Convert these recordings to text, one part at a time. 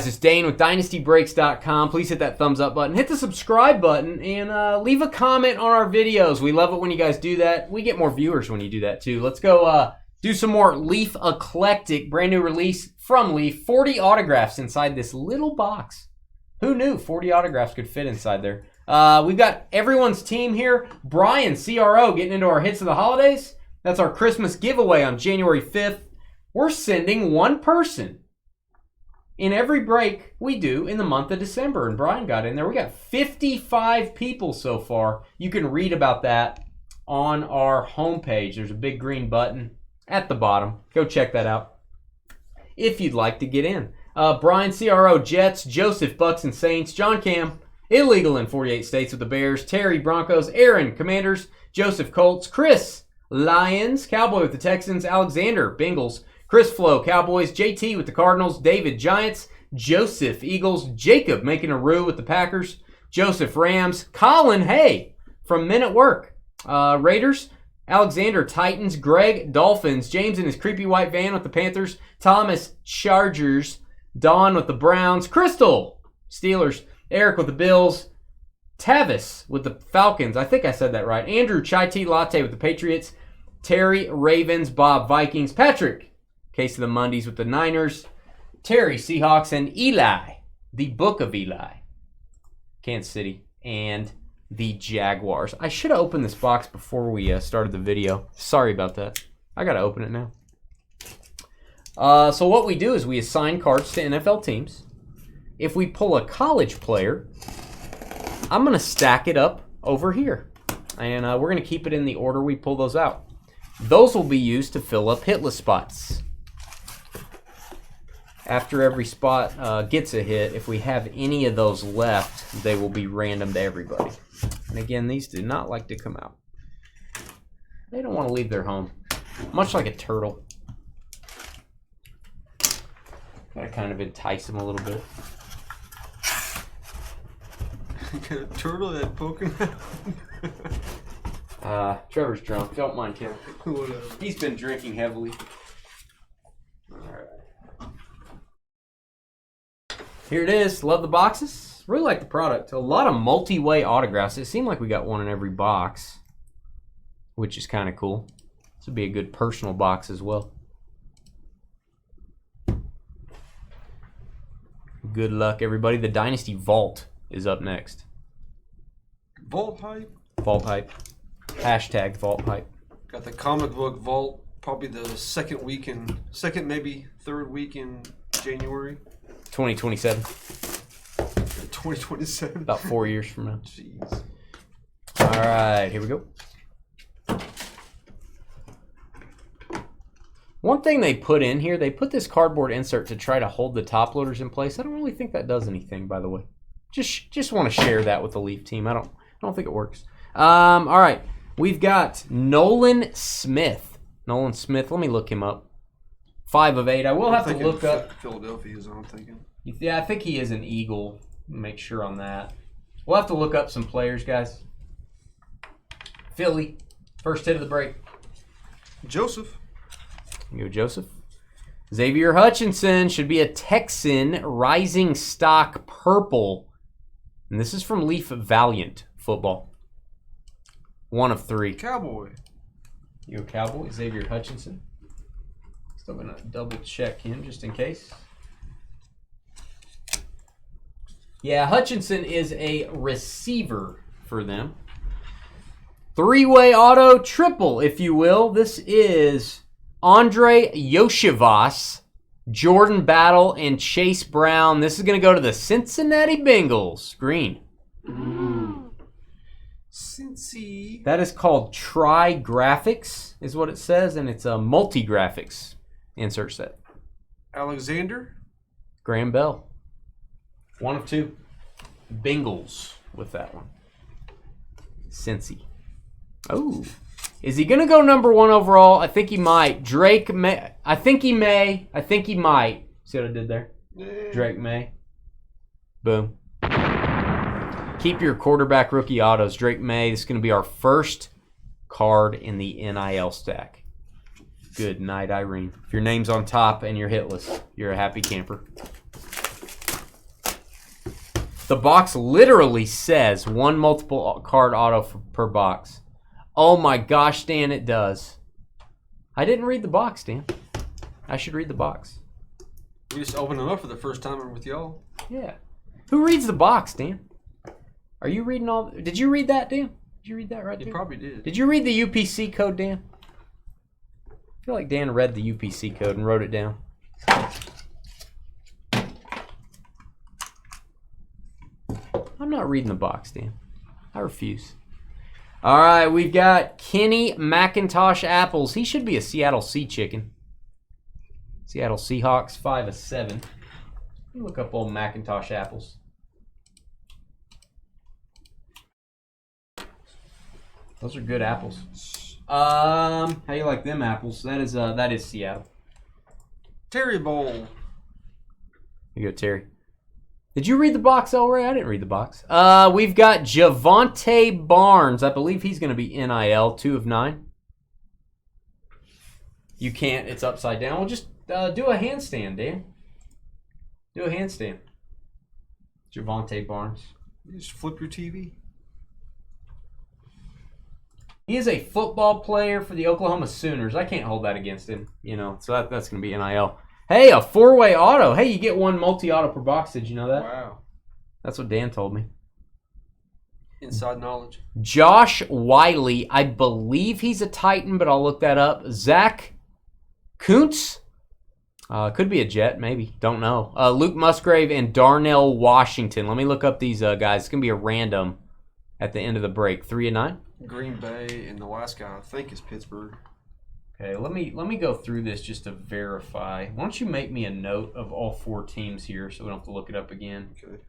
It's Dane with DynastyBreaks.com. Please hit that thumbs up button. Hit the subscribe button and leave a comment on our videos. We love it when you guys do that. We get more viewers when you do that too. Let's go do some more Leaf Eclectic. Brand new release from Leaf. 40 autographs inside this little box. Who knew 40 autographs could fit inside there? We've got everyone's team here. Brian, CRO, getting into our hits of the holidays. That's our Christmas giveaway on January 5th. We're sending one person in every break we do in the month of December, and Brian got in there. We got 55 people so far. You can read about that on our homepage. There's a big green button at the bottom. Go check that out if you'd like to get in. Brian, CRO, Jets, Joseph, Bucks and Saints, John Cam, illegal in 48 states with the Bears, Terry, Broncos, Aaron, Commanders, Joseph, Colts, Chris, Lions, Cowboy with the Texans, Alexander, Bengals, Chris Flo, Cowboys, JT with the Cardinals, David, Giants, Joseph, Eagles, Jacob making a roo with the Packers, Joseph, Rams, Colin, hey, from Men at Work, Raiders, Alexander, Titans, Greg, Dolphins, James in his creepy white van with the Panthers, Thomas, Chargers, Don with the Browns, Crystal, Steelers, Eric with the Bills, Tavis with the Falcons, I think I said that right, Andrew, Chai Tea Latte with the Patriots, Terry, Ravens, Bob, Vikings, Patrick, Case of the Mondays with the Niners, Terry, Seahawks, and Eli, the Book of Eli, Kansas City, and the Jaguars. I should have opened this box before we started the video. Sorry about that. I got to open it now. So what we do is we assign cards to NFL teams. If we pull a college player, I'm going to stack it up over here. And we're going to keep it in the order we pull those out. Those will be used to fill up hitless spots. After every spot gets a hit, if we have any of those left, they will be random to everybody. And again, these do not like to come out. They don't want to leave their home. Much like a turtle. Gotta kind of entice them a little bit. Got a turtle that poking out. Trevor's drunk. Don't mind him. Whatever. He's been drinking heavily. Alright. Here it is. Love the boxes. Really like the product. A lot of multi-way autographs. It seemed like we got one in every box, which is kind of cool. This would be a good personal box as well. Good luck, everybody. The Dynasty Vault is up next. Vault hype? Vault hype. Hashtag Vault hype. Got the comic book Vault, probably the second maybe third week in January. 2027. 2027. About 4 years from now. Jeez. All right, here we go. One thing they put in here, they put this cardboard insert to try to hold the top loaders in place. I don't really think that does anything, by the way. Just want to share that with the Leaf team. I don't think it works. All right, we've got Nolan Smith. Nolan Smith, let me look him up. 5 of 8. I will have to look up. Philadelphia is what I'm thinking. Yeah, I think he is an Eagle. Make sure on that. We'll have to look up some players, guys. Philly, first hit of the break. Joseph. You go, Joseph. Xavier Hutchinson should be a Texan Rising Stock Purple. And this is from Leaf Valiant Football. 1 of 3. Cowboy. You go, Cowboy. Xavier Hutchinson. Still going to double check him just in case. Yeah, Hutchinson is a receiver for them. 3-way auto triple, if you will. This is Andre Yoshivas, Jordan Battle, and Chase Brown. This is going to go to the Cincinnati Bengals. Green. Cincy. That is called Tri-Graphics, is what it says, and it's a multi-graphics insert set. Alexander. Graham Bell. 1 of 2. Bengals with that one. Cincy. Oh. Is he going to go number 1 overall? I think he might. Drake may. I think he may. I think he might. See what I did there? Yeah. Drake May. Boom. Keep your quarterback rookie autos. Drake May. This is going to be our first card in the NIL stack. Good night, Irene. If your name's on top and you're hitless, you're a happy camper. The box literally says 1 multiple card auto per box. Oh my gosh, Dan, it does. I didn't read the box, Dan. I should read the box. We just opened them up for the first time with y'all. Yeah. Who reads the box, Dan? Are you reading all... Did you read that, Dan? Did you read that right there? You probably did. Did you read the UPC code, Dan? I feel like Dan read the UPC code and wrote it down. I'm not reading the box, Dan. I refuse. All right, we've got Kenny McIntosh Apples. He should be a Seattle Sea Chicken. Seattle Seahawks, 5/7. Let me look up old McIntosh Apples. Those are good apples. How you like them apples? That is Seattle. Terry Bowl. You go, Terry. Did you read the box, Elray? I didn't read the box. We've got Javonte Barnes. I believe he's going to be NIL, 2/9. You can't. It's upside down. We'll just do a handstand, Dan. Do a handstand. Javonte Barnes. You just flip your TV. He is a football player for the Oklahoma Sooners. I can't hold that against him, you know. So that's going to be NIL. Hey, a 4-way auto. Hey, you get 1 multi-auto per box. Did you know that? Wow. That's what Dan told me. Inside knowledge. Josh Wiley. I believe he's a Titan, but I'll look that up. Zach Kuntz. Could be a Jet, maybe. Don't know. Luke Musgrave and Darnell Washington. Let me look up these guys. It's going to be a random at the end of the break. 3/9. Green Bay and the last guy I think is Pittsburgh. Okay, let me go through this just to verify. Why don't you make me a note of all 4 teams here so we don't have to look it up again. Okay.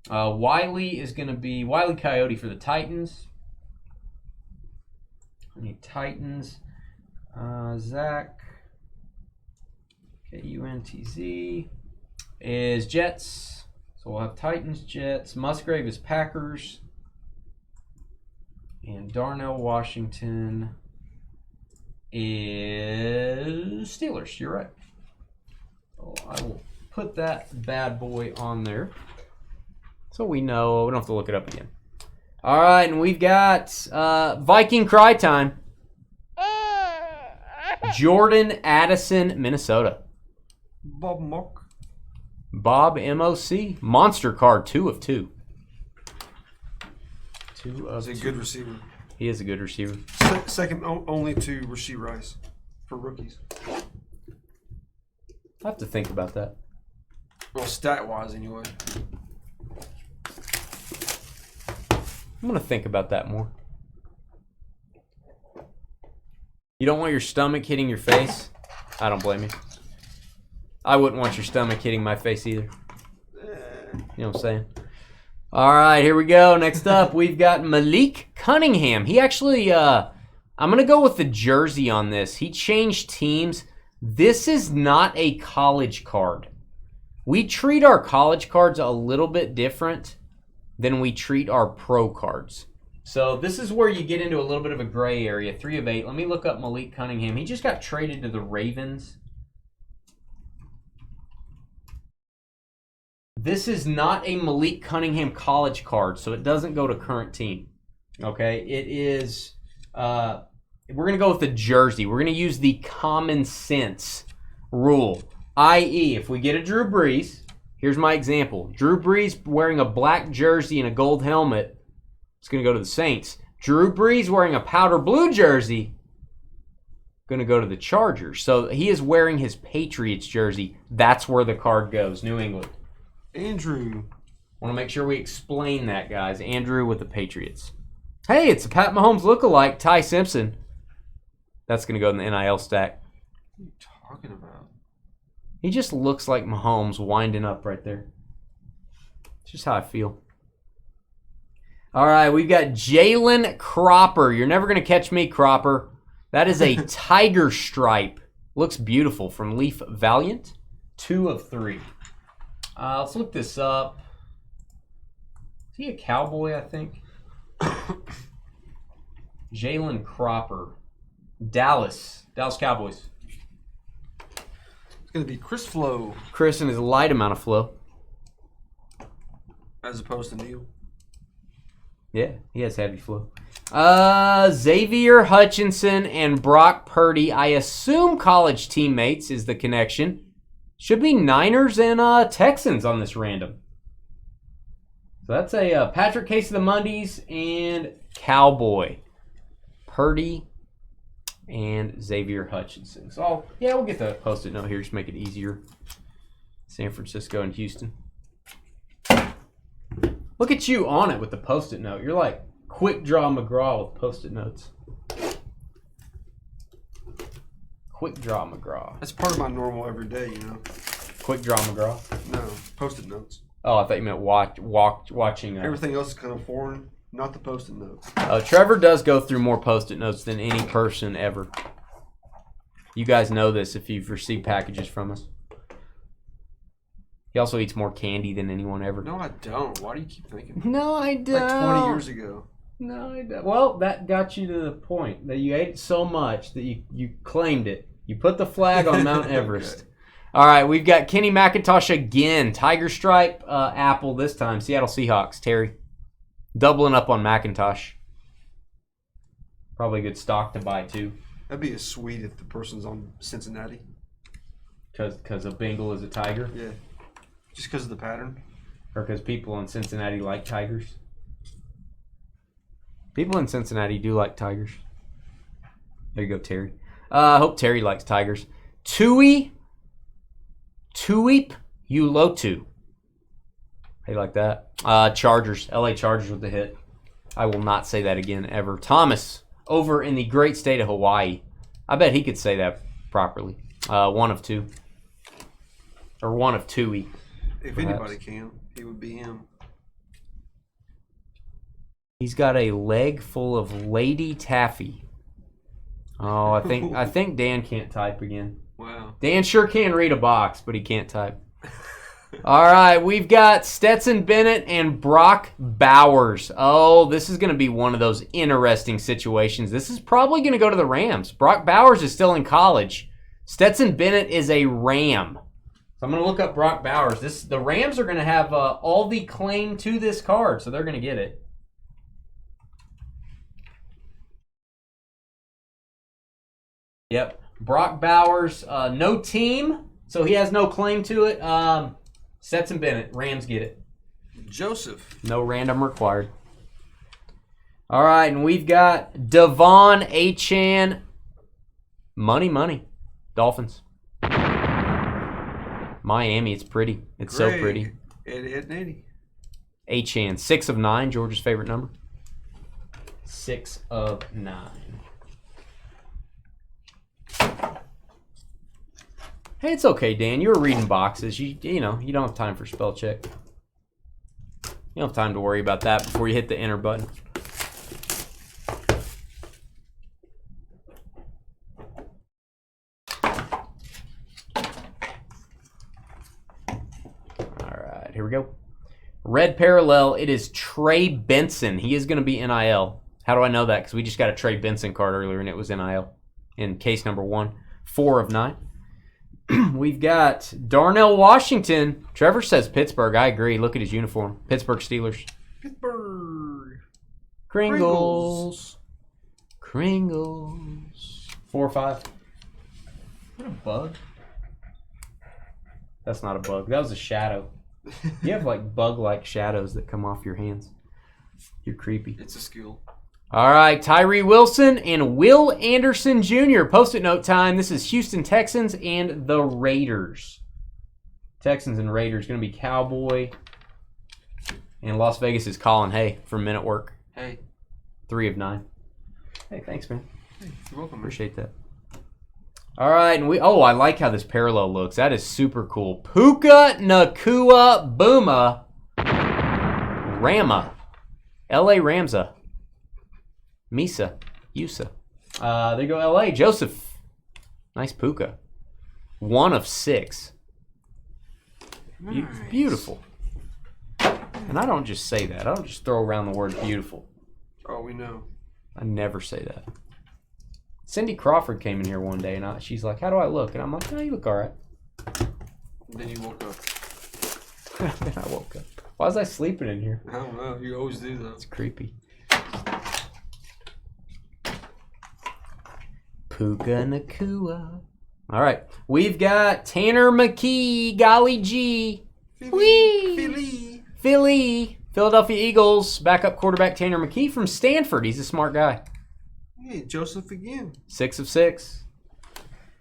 Wiley is going to be Wiley Coyote for the Titans. I need Titans. Zach Kuntz is Jets. So we'll have Titans, Jets. Musgrave is Packers. And Darnell Washington is Steelers. You're right. So I will put that bad boy on there. So we know. We don't have to look it up again. All right, and we've got Viking Cry time. Jordan Addison, Minnesota. Bob Mock. Bob MOC. Monster card, 2/2. He's a good receiver. He is a good receiver. Second only to Rashee Rice for rookies. I have to think about that. Well, stat-wise, anyway. I'm going to think about that more. You don't want your stomach hitting your face? I don't blame you. I wouldn't want your stomach hitting my face either. You know what I'm saying? All right, here we go. Next up, we've got Malik Cunningham. He actually, I'm going to go with the jersey on this. He changed teams. This is not a college card. We treat our college cards a little bit different than we treat our pro cards. So this is where you get into a little bit of a gray area. 3/8. Let me look up Malik Cunningham. He just got traded to the Ravens. This is not a Malik Cunningham college card, so it doesn't go to current team. Okay, it is, we're going to go with the jersey. We're going to use the common sense rule, i.e., if we get a Drew Brees, here's my example. Drew Brees wearing a black jersey and a gold helmet, it's going to go to the Saints. Drew Brees wearing a powder blue jersey, going to go to the Chargers. So he is wearing his Patriots jersey. That's where the card goes, New England. Andrew. Want to make sure we explain that, guys. Andrew with the Patriots. Hey, it's a Pat Mahomes lookalike, Ty Simpson. That's going to go in the NIL stack. What are you talking about? He just looks like Mahomes winding up right there. It's just how I feel. All right, we've got Jalen Cropper. You're never going to catch me, Cropper. That is a tiger stripe. Looks beautiful from Leaf Valiant. 2/3. Let's look this up. Is he a Cowboy, I think? Jalen Cropper. Dallas Cowboys. It's going to be Chris Flow. Chris and his light amount of flow. As opposed to Neil. Yeah, he has heavy flow. Xavier Hutchinson and Brock Purdy. I assume college teammates is the connection. Should be Niners and Texans on this random. So that's a Patrick Case of the Mondays and Cowboy. Purdy and Xavier Hutchinson. So, yeah, we'll get the post-it note here. Just make it easier. San Francisco and Houston. Look at you on it with the post-it note. You're like Quick Draw McGraw with post-it notes. Quick Draw McGraw. That's part of my normal everyday, you know. Quick Draw McGraw? No, post-it notes. Oh, I thought you meant watching. Everything else is kind of foreign, not the post-it notes. Trevor does go through more post-it notes than any person ever. You guys know this if you've received packages from us. He also eats more candy than anyone ever. No, I don't. Why do you keep thinking? No, I don't. Like 20 years ago. No, I don't. Well, that got you to the point that you ate it so much that you claimed it. You put the flag on Mount Everest. Okay. All right, we've got Kenny McIntosh again. Tiger Stripe, Apple this time. Seattle Seahawks, Terry. Doubling up on McIntosh. Probably a good stock to buy, too. That'd be sweet if the person's on Cincinnati. Because a Bengal is a Tiger? Yeah. Just because of the pattern? Or because people in Cincinnati like tigers? People in Cincinnati do like tigers. There you go, Terry. I hope Terry likes tigers. Tuip Ulotu. How you like that? Chargers. LA Chargers with the hit. I will not say that again ever. Thomas, over in the great state of Hawaii. I bet he could say that properly. One of two. Or one of Tui. If perhaps. Anybody can, he would be him. He's got a leg full of Lady Taffy. Oh, I think Dan can't type again. Wow. Dan sure can read a box, but he can't type. All right, we've got Stetson Bennett and Brock Bowers. Oh, this is going to be one of those interesting situations. This is probably going to go to the Rams. Brock Bowers is still in college. Stetson Bennett is a Ram. So I'm going to look up Brock Bowers. The Rams are going to have all the claim to this card, so they're going to get it. Yep. Brock Bowers, no team, so he has no claim to it. Stetson Bennett, Rams get it. Joseph. No random required. All right, and we've got Devon Achane. Money. Dolphins. Miami, it's pretty. It's Great. So pretty. Ed Nady. Achane, 6 of 9, George's favorite number. 6 of 9. Hey, it's okay, Dan. You were reading boxes. You know, you don't have time for spell check. You don't have time to worry about that before you hit the enter button. All right, here we go. Red parallel, it is Trey Benson. He is going to be NIL. How do I know that? Because we just got a Trey Benson card earlier, and it was NIL in case number 1. 4 of 9. We've got Darnell Washington. Trevor says Pittsburgh. I agree. Look at his uniform. Pittsburgh Steelers. Pittsburgh. Kringles. 4 or 5. Is that a bug? That's not a bug. That was a shadow. You have like bug-like shadows that come off your hands. You're creepy. It's a skill. All right, Tyree Wilson and Will Anderson Jr. Post-it note time. This is Houston Texans and the Raiders. Texans and Raiders going to be Cowboy. And Las Vegas is Colin Hay from Men at Work. Hey. 3 of 9. Hey, thanks, man. Hey, you're welcome. Appreciate that. All right, and I like how this parallel looks. That is super cool. Puka Nakua Booma Rama. L.A. Ramza. Misa. Yusa. There you go, L.A. Joseph. Nice Puka. 1 of 6. Nice. Beautiful. And I don't just say that. I don't just throw around the word beautiful. Oh, we know. I never say that. Cindy Crawford came in here one day, and she's like, how do I look? And I'm like, no, you look all right. Then you woke up. Then I woke up. Why was I sleeping in here? I don't know. You always do that. It's creepy. Puka Nakua. All right. We've got Tanner McKee, Golly G. Philly. Philadelphia Eagles. Backup quarterback Tanner McKee from Stanford. He's a smart guy. Hey, Joseph again. 6 of 6.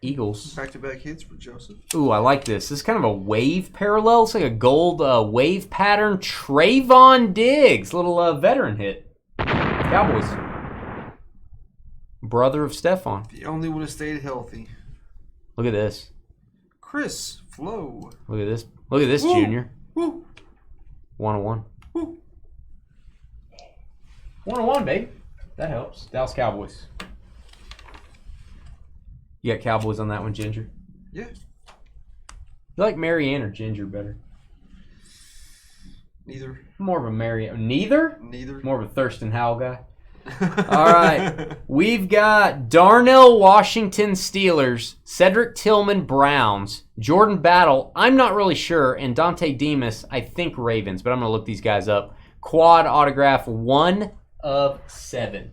Eagles. Back-to-back hits for Joseph. Ooh, I like this. This is kind of a wave parallel. It's like a gold wave pattern. Trayvon Diggs. Little veteran hit. Cowboys. Brother of Stephon. The only one who stayed healthy. Look at this. Chris Flo. Look at this. Look at this, Woo. Junior. Woo. 101. Woo. 101, baby. That helps. Dallas Cowboys. You got Cowboys on that one, Ginger? Yeah. You like Marianne or Ginger better? Neither. More of a Marianne. Neither? Neither. More of a Thurston Howell guy. All right. We've got Darnell Washington Steelers, Cedric Tillman Browns, Jordan Battle, I'm not really sure, and Dante Demas, I think Ravens, but I'm going to look these guys up. Quad autograph 1 of 7.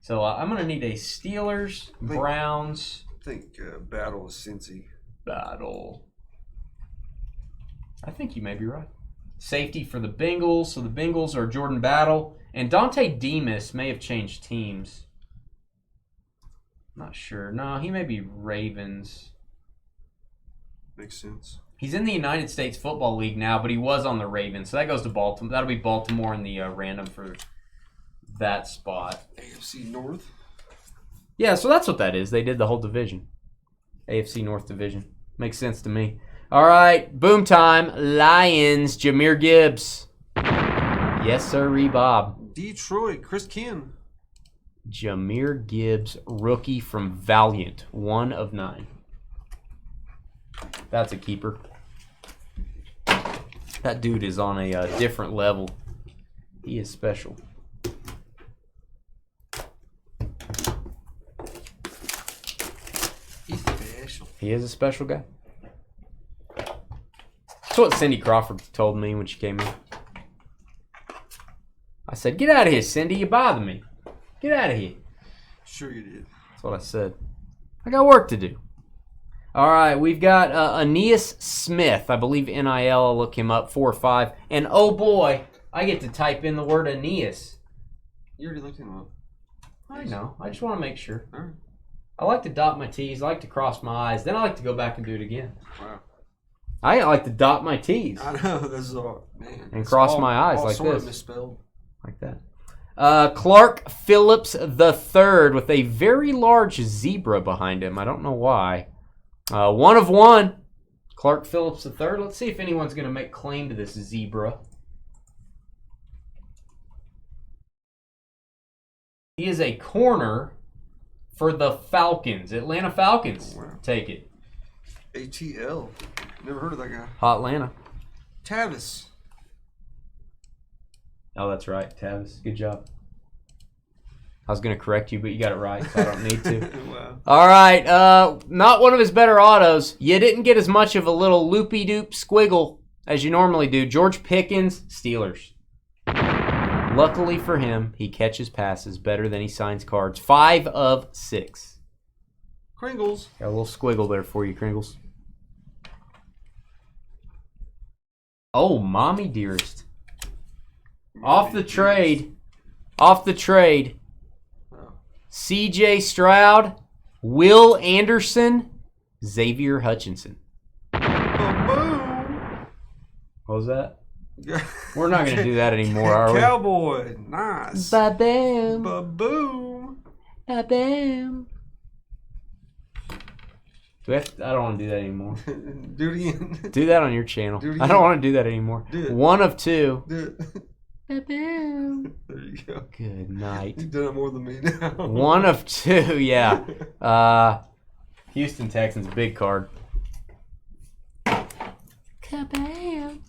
So I'm going to need a Steelers, Browns. I think Battle is Cincy. Battle. I think you may be right. Safety for the Bengals. So the Bengals are Jordan Battle. And Dante Demas may have changed teams. Not sure. No, he may be Ravens. Makes sense. He's in the United States Football League now, but he was on the Ravens. So that goes to Baltimore. That'll be Baltimore in the random for that spot. AFC North. Yeah, so that's what that is. They did the whole division. AFC North division. Makes sense to me. All right, boom time. Lions, Jahmyr Gibbs. Yes, sir, Bob. Detroit, Chris Ken. Jahmyr Gibbs, rookie from Valiant. 1 of 9. That's a keeper. That dude is on a different level. He is special. He's special. He is a special guy. That's what Cindy Crawford told me when she came in. I said, "Get out of here, Cindy. You bother me. Get out of here." Sure you did. That's what I said. I got work to do. All right, we've got Aeneas Smith. I believe NIL. I'll look him up. 4 or 5. And oh boy, I get to type in the word Aeneas. You already looked him up. I know. I just want to make sure. All right. I like to dot my T's. I like to cross my I's. Then I like to go back and do it again. Wow. I like to dot my T's. I know. This is all, man. And cross my I's all like sort this. Of misspelled. Like that. Clark Phillips III with a very large zebra behind him. I don't know why. 1 of 1. Clark Phillips III. Let's see if anyone's going to make claim to this zebra. He is a corner for the Falcons. Atlanta Falcons. Wow. Take it. ATL. Never heard of that guy. Hot Atlanta. Tavis. Oh, that's right. Tavis. Good job. I was going to correct you, but you got it right, so I don't need to. Wow. All right. Not one of his better autos. You didn't get as much of a little loopy-doop squiggle as you normally do. George Pickens, Steelers. Luckily for him, he catches passes better than he signs cards. 5 of 6. Kringles. Got a little squiggle there for you, Kringles. Oh, mommy dearest. Off the trade. Off the trade. Wow. C.J. Stroud, Will Anderson, Xavier Hutchinson. Ba-boom. What was that? We're not going to do that anymore, are we? Cowboy. Nice. Ba-bam. Ba-boom. Ba-bam. Do we have to, I don't want to do that anymore. Do it again. Do that on your channel. Do it I again. don't want to do that anymore. Do it. 1 of 2. Do it. Ba-bam. There you go. Good night. You've done it more than me now. 1 of 2, yeah. Houston Texans, big card. Kabam.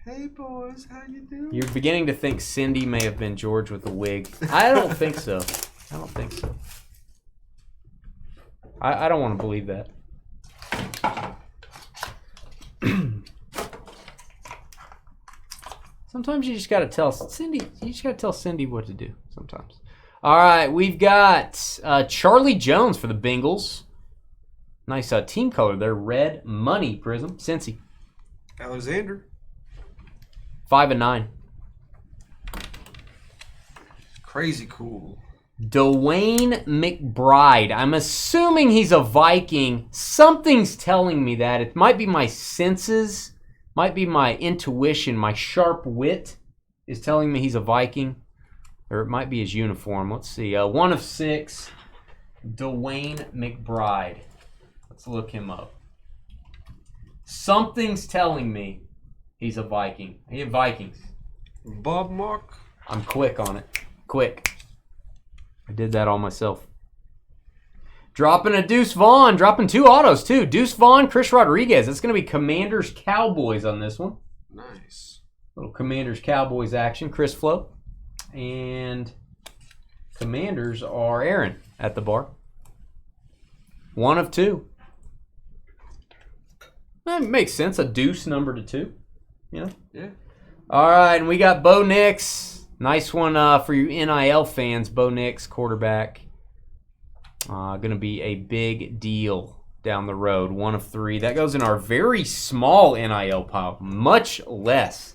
Hey boys, how you doing? You're beginning to think Cindy may have been George with a wig. I don't think so. I don't think so. I don't want to believe that. Sometimes you just gotta tell Cindy. You just gotta tell Cindy what to do. Sometimes. All right, we've got Charlie Jones for the Bengals. Nice team color there, red money prism. Cincy. Alexander. 5 and 9. Crazy cool. Dwayne McBride. I'm assuming he's a Viking. Something's telling me that. It might be my senses, might be my intuition, my sharp wit is telling me he's a Viking. Or it might be his uniform. Let's see. 1 of 6. Dwayne McBride. Let's look him up. Something's telling me he's a Viking. He had Vikings. Bob Mock. I'm quick on it. Quick. I did that all myself. Dropping a Deuce Vaughn. Dropping 2 autos, too. Deuce Vaughn, Chris Rodriguez. It's going to be Commanders Cowboys on this one. Nice. Little Commanders Cowboys action. Chris Flo. And Commanders are Aaron at the bar. 1 of 2. That makes sense. A deuce number to 2. You know? Yeah. All right, and we got Bo Nix. Nice one for you NIL fans. Bo Nix, quarterback. Going to be a big deal down the road. 1 of 3. That goes in our very small NIL pile. Much less.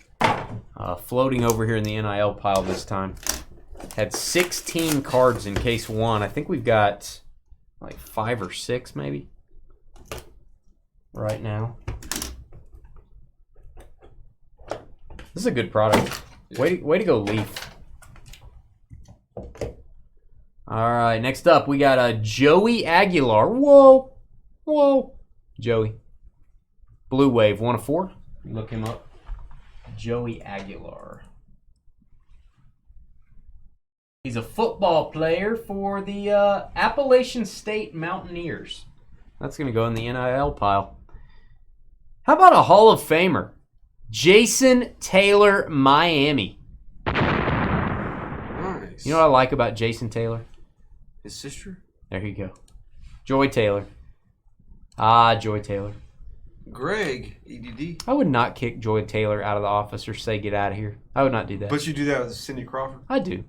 Floating over here in the NIL pile this time. Had 16 cards in case 1. I think we've got like 5 or 6 maybe right now. This is a good product. Way to go, Leaf. All right, next up we got Joey Aguilar. Whoa. Joey. Blue Wave, 1 of 4. Look him up. Joey Aguilar. He's a football player for the Appalachian State Mountaineers. That's going to go in the NIL pile. How about a Hall of Famer? Jason Taylor, Miami. Nice. You know what I like about Jason Taylor? His sister? There you go. Joy Taylor. Joy Taylor. Greg, EDD. I would not kick Joy Taylor out of the office or say get out of here. I would not do that. But you do that with Cindy Crawford? I do.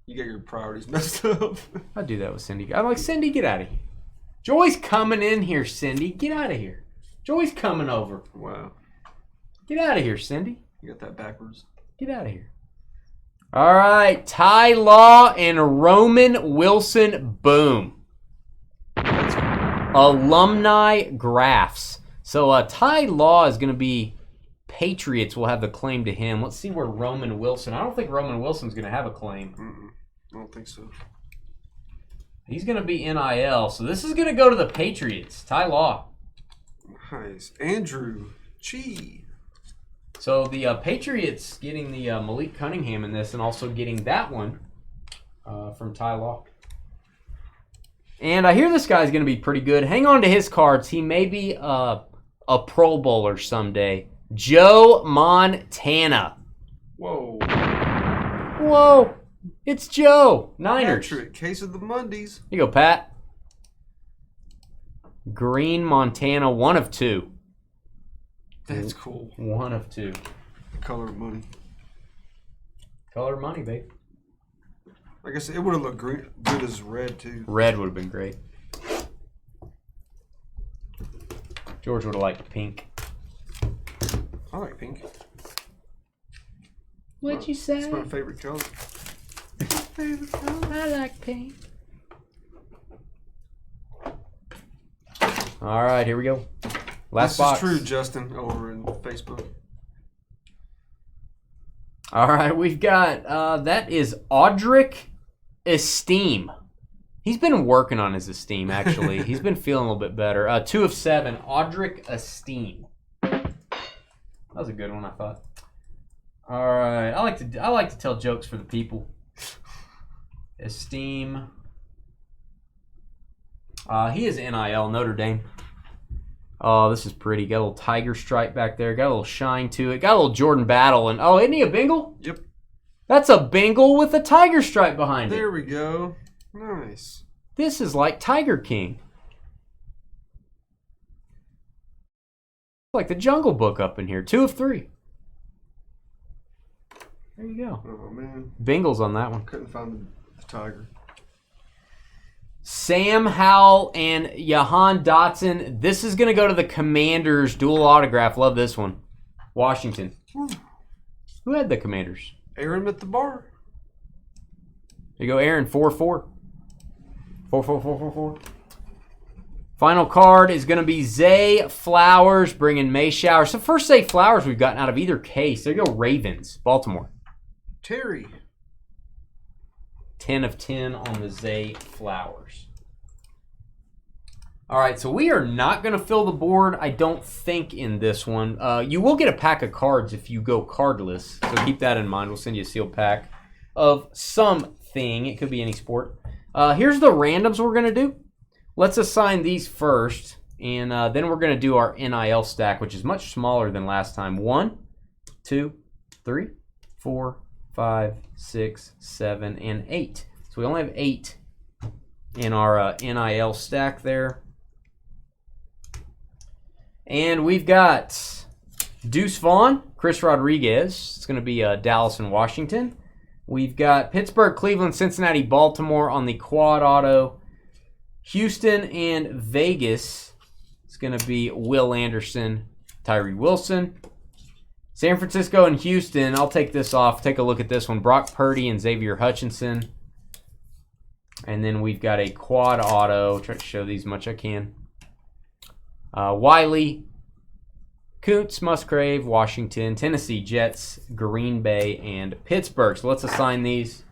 You got your priorities messed up. I do that with Cindy. I'm like, Cindy, get out of here. Joy's coming in here, Cindy. Get out of here. Joy's coming over. Wow. Get out of here, Cindy. You got that backwards. Get out of here. All right. Ty Law and Roman Wilson. Boom. Alumni graphs. So Ty Law is going to be Patriots will have the claim to him. Let's see where Roman Wilson. I don't think Roman Wilson's going to have a claim. I don't think so. He's going to be NIL. So this is going to go to the Patriots. Ty Law. Nice. Andrew Chi. So the Patriots getting the Malik Cunningham in this and also getting that one from Ty Law. And I hear this guy's going to be pretty good. Hang on to his cards. He may be a Pro Bowler someday. Joe Montana. Whoa. It's Joe. Niners. Patrick, case of the Mondays. Here you go, Pat. Green Montana, 1 of 2. That's cool. 1 of 2. Color of money. Color of money, babe. I guess it would have looked good as red, too. Red would have been great. George would have liked pink. I like pink. What'd you say? It's my favorite color. I like pink. All right, here we go. Last box. This is true, Justin, over in Facebook. All right, we've got, that is Audric Esteem. He's been working on his esteem, actually. He's been feeling a little bit better. 2 of 7, Audric Esteem. That was a good one, I thought. All right, I like to tell jokes for the people. Esteem. He is NIL, Notre Dame. Oh, this is pretty. Got a little tiger stripe back there. Got a little shine to it. Got a little Jordan Battle. And oh, isn't he a Bengal? Yep. That's a Bengal with a tiger stripe behind it. There we go. Nice. This is like Tiger King. Like the Jungle Book up in here. 2 of 3. There you go. Oh, man. Bengals on that one. Couldn't find the Tiger. Sam Howell and Jahan Dotson. This is going to go to the Commanders. Dual autograph. Love this one. Washington. Who had the Commanders? Aaron at the bar. There you go, Aaron. 4-4. 4-4-4-4-4. Final card is going to be Zay Flowers bringing May Showers. So first Zay Flowers we've gotten out of either case. There you go, Ravens. Baltimore. Terry. 10 of 10 on the Zay Flowers. All right, so we are not going to fill the board, I don't think, in this one. You will get a pack of cards if you go cardless, so keep that in mind. We'll send you a sealed pack of something. It could be any sport. Here's the randoms we're going to do. Let's assign these first, and then we're going to do our NIL stack, which is much smaller than last time. 1, 2, 3, 4, 5, 6, 7, and 8. So we only have 8 in our NIL stack there. And we've got Deuce Vaughn, Chris Rodriguez. It's going to be Dallas and Washington. We've got Pittsburgh, Cleveland, Cincinnati, Baltimore on the quad auto. Houston and Vegas. It's going to be Will Anderson, Tyree Wilson. San Francisco and Houston. I'll take this off. Take a look at this one. Brock Purdy and Xavier Hutchinson. And then we've got a quad auto. Try to show these as much as I can. Wiley, Kuntz, Musgrave, Washington, Tennessee, Jets, Green Bay, and Pittsburgh. So let's assign these.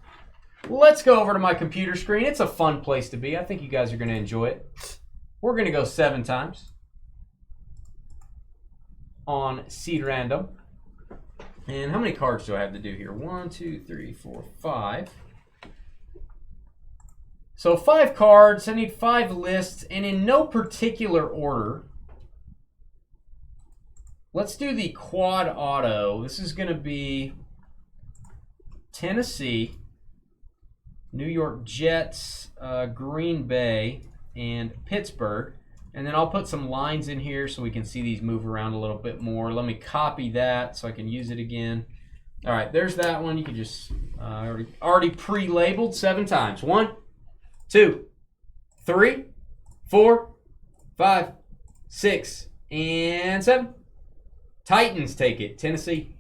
Let's go over to my computer screen. It's a fun place to be. I think you guys are going to enjoy it. We're going to go 7 times on Seed Random. And how many cards do I have to do here? 1, 2, 3, 4, 5. So 5 cards. I need 5 lists, and in no particular order. Let's do the quad auto. This is going to be Tennessee, New York Jets, Green Bay, and Pittsburgh. And then I'll put some lines in here so we can see these move around a little bit more. Let me copy that so I can use it again. All right, there's that one. You can just already pre-labeled 7 times. 1, 2, 3, 4, 5, 6, and 7. Titans take it. Tennessee.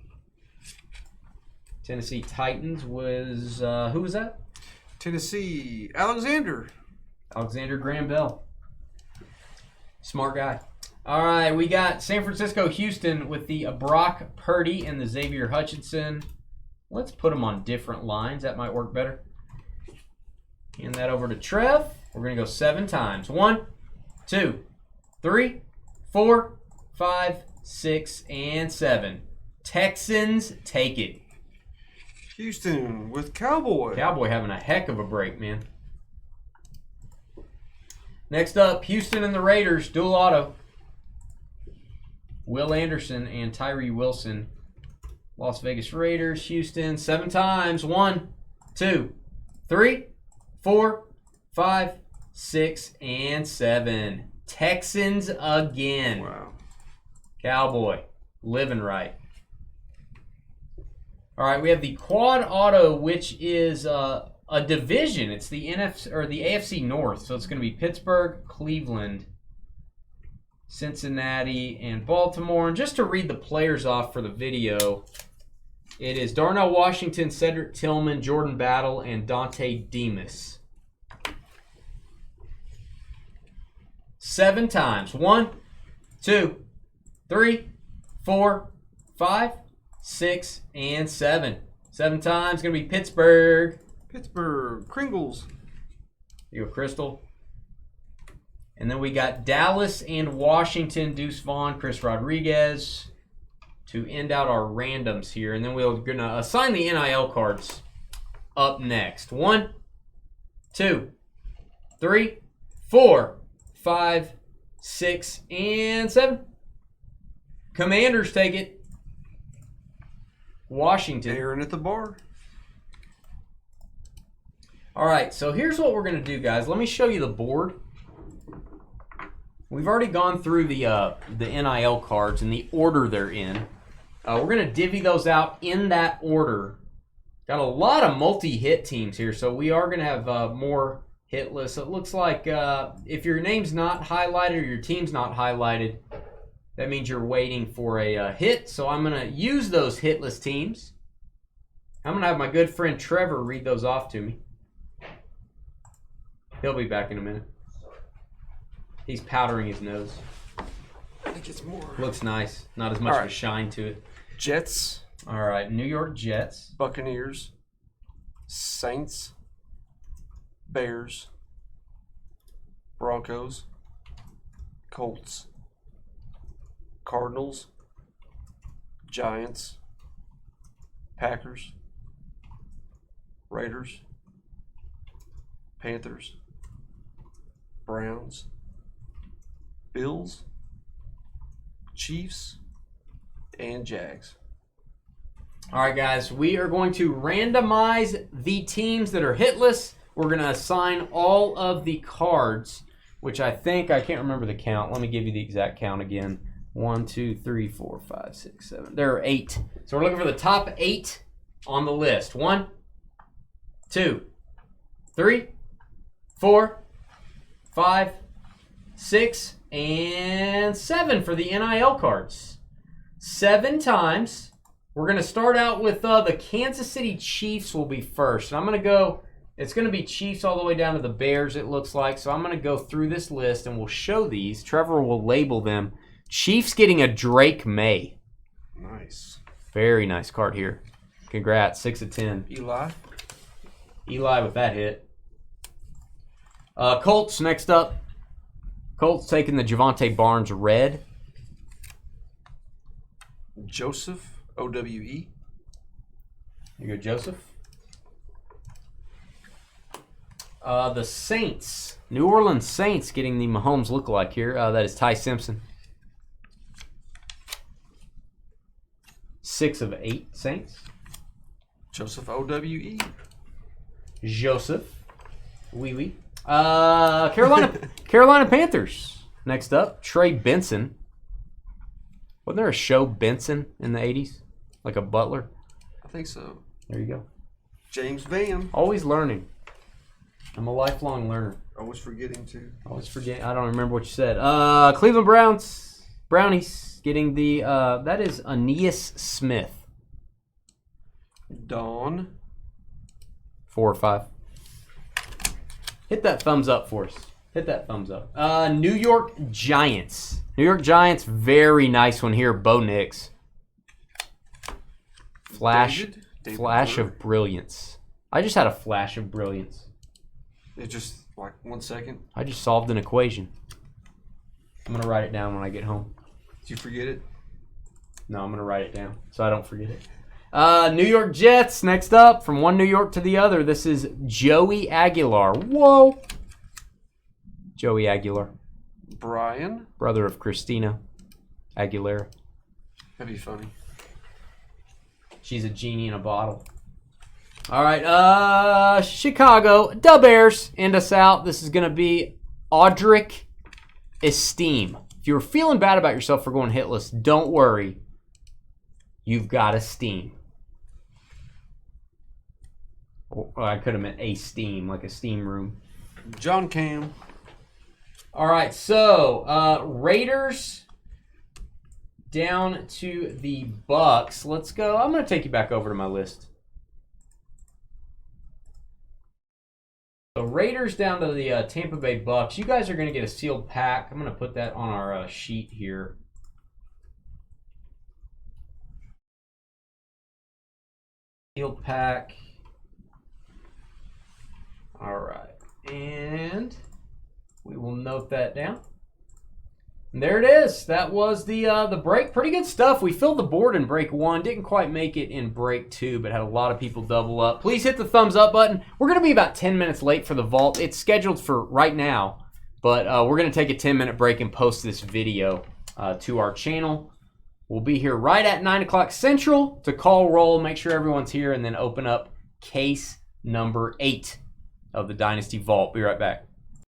Tennessee Titans was, who was that? Tennessee, Alexander Graham Bell. Smart guy. All right, we got San Francisco, Houston with the Brock Purdy and the Xavier Hutchinson. Let's put them on different lines. That might work better. Hand that over to Trev. We're going to go 7 times. 1, 2, 3, 4, 5, 6, and 7. Texans take it. Houston with Cowboy. Cowboy having a heck of a break, man. Next up, Houston and the Raiders, dual auto. Will Anderson and Tyree Wilson. Las Vegas Raiders, Houston, 7 times. 1, 2, 3, 4, 5, 6, and 7. Texans again. Wow. Cowboy, living right. All right, we have the quad auto, which is a division. It's the NFC or the AFC North, so it's going to be Pittsburgh, Cleveland, Cincinnati, and Baltimore. And just to read the players off for the video, it is Darnell Washington, Cedric Tillman, Jordan Battle, and Dante Demas. 7 times. 1, 2, 3, 4, 5, 6, and 7. 7 times. Going to be Pittsburgh. Pittsburgh, Kringles. You go, Crystal. And then we got Dallas and Washington, Deuce Vaughn, Chris Rodriguez to end out our randoms here. And then we're going to assign the NIL cards up next. 1, 2, 3, 4, 5, 6, and 7. Commanders take it. Washington. Aaron at the bar. All right, so here's what we're going to do, guys. Let me show you the board. We've already gone through the NIL cards and the order they're in. We're going to divvy those out in that order Got a lot of multi-hit teams here, so we are going to have more hit lists. It looks like if your name's not highlighted or your team's not highlighted, that means you're waiting for a hit. So I'm going to use those hitless teams. I'm going to have my good friend Trevor read those off to me. He'll be back in a minute. He's powdering his nose. I think it's more. Looks nice. Not as much of a shine to it. Jets. All right, New York Jets. Buccaneers. Saints. Bears. Broncos. Colts. Cardinals. Giants. Packers. Raiders. Panthers. Browns. Bills. Chiefs. And Jags. All right, guys, we are going to randomize the teams that are hitless. We're going to assign all of the cards, which I can't remember the count. Let me give you the exact count again. 1, 2, 3, 4, 5, 6, 7. There are 8. So we're looking for the top 8 on the list. 1, 2, 3, 4, 5, 6, and 7 for the NIL cards. 7 times. We're going to start out with the Kansas City Chiefs will be first. And I'm going to go, it's going to be Chiefs all the way down to the Bears, it looks like. So I'm going to go through this list and we'll show these. Trevor will label them. Chiefs getting a Drake May. Nice. Very nice card here. Congrats, 6 of 10. Eli with that hit. Colts next up. Colts taking the Javonte Barnes red. Joseph, OWE. You go, Joseph. The Saints. New Orleans Saints getting the Mahomes lookalike here. That is Ty Simpson. 6 of 8 Saints. Joseph, OWE. Joseph. Wee. Carolina Panthers. Next up, Trey Benson. Wasn't there a show Benson in the 80s? Like a butler? I think so. There you go. James Van. Always learning. I'm a lifelong learner. Always forgetting too. Always forget. I don't remember what you said. Cleveland Brownies getting the, that is Aeneas Smith. Dawn. 4 or 5. Hit that thumbs up for us. Hit that thumbs up. New York Giants. New York Giants, very nice one here. Bo Nix. David flash of brilliance. I just had a flash of brilliance. It just like 1 second. I just solved an equation. I'm going to write it down when I get home. Did you forget it? No, I'm going to write it down so I don't forget it. New York Jets, next up. From one New York to the other, this is Joey Aguilar. Whoa. Joey Aguilar. Brian. Brother of Christina Aguilera. That'd be funny. She's a genie in a bottle. All right, Chicago, the Bears, end us out. This is going to be Audric Esteem. If you were feeling bad about yourself for going hitless, don't worry. You've got Esteem. Well, I could have meant a steam, like a steam room. John Cam. All right, so Raiders down to the Bucks. Let's go. I'm going to take you back over to my list. So Raiders down to the Tampa Bay Bucks. You guys are going to get a sealed pack. I'm going to put that on our sheet here. Sealed pack. All right. And we will note that down. And there it is. That was the break. Pretty good stuff. We filled the board in break 1. Didn't quite make it in break 2, but had a lot of people double up. Please hit the thumbs up button. We're going to be about 10 minutes late for the vault. It's scheduled for right now, but we're going to take a 10-minute break and post this video to our channel. We'll be here right at 9 o'clock Central to call roll, make sure everyone's here, and then open up case number 8 of the Dynasty Vault. Be right back.